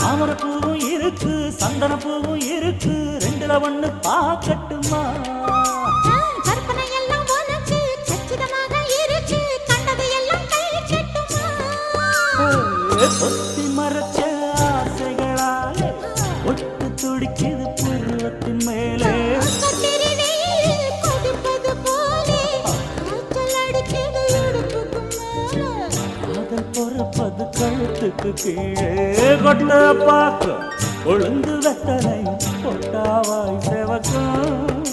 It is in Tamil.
தாமரை பூவும் இருக்கு சந்தன பூவும் இருக்கு ரெண்டுல ஒண்ணு பாக்கட்டுமா கற்பனை எல்லாம் உனக்கு சச்சிதமாக இருக்கு கண்டது எல்லாம் கை கட்டுமா பொத்தி மறைச்ச ஆசைகளாலே ஒட்டு துடிக்குது பருவத்தின் மேலே கொதிப்பது போலே காய்ச்சல் அடிக்குது இடுப்புக்கு மேலே காதல் பொறப்பது கழுத்துக்கு கீழே கொட்ட பார்க்க ஒழுங்கு வெத்தலை பொட்டாவாய் செவக்கும்